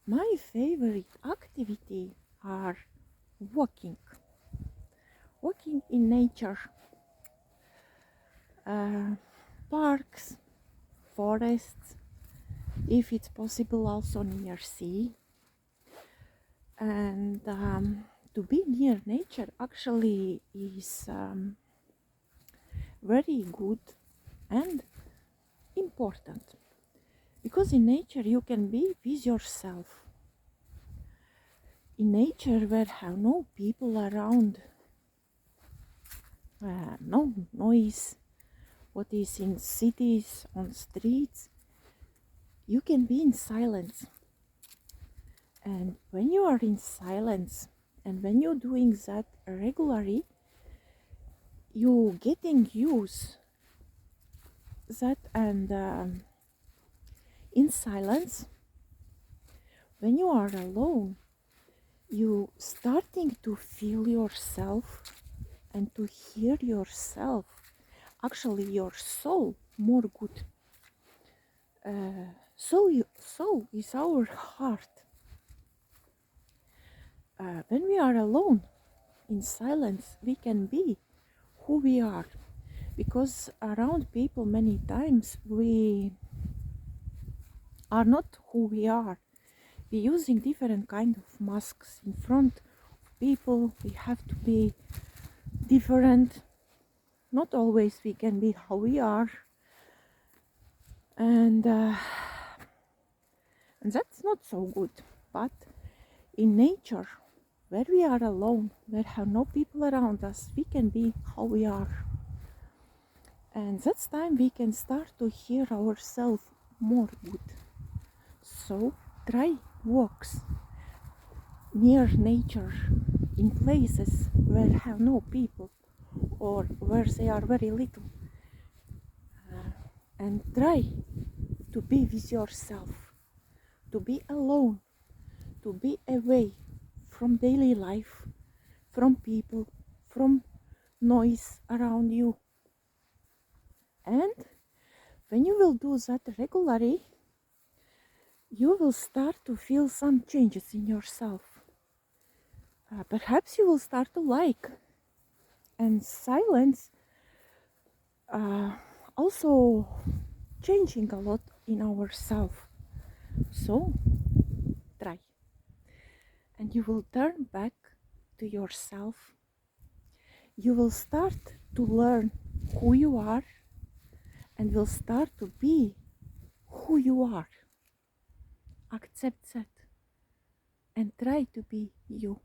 My favorite activity are walking, walking in nature, uh, parks, forests, if it's possible also near sea. And to be near nature actually is very good and important, because in nature you can be with yourself. In nature where have no people around, no noise, what is in cities, on streets, you can be in silence. And when you are in silence and when you're doing that regularly, you getting used that. And in silence, when you are alone, you starting to feel yourself and to hear yourself, actually your soul, more good. Soul is our heart. When we are alone in silence, we can be who we are, because around people many times we are not who we are. We're using different kind of masks in front of people. We have to be different. Not always we can be how we are, and that's not so good. But in nature, where we are alone, where have no people around us, we can be how we are. And that's time we can start to hear ourselves more good. So try walks near nature, in places where have no people or where they are very little, and try to be with yourself, to be alone, to be away from daily life, from people, from noise around you. And when you will do that regularly, you will start to feel some changes in yourself. Perhaps you will start to like. And silence also changing a lot in ourselves. So try. And you will turn back to yourself. You will start to learn who you are and will start to be who you are. Accept that and try to be you.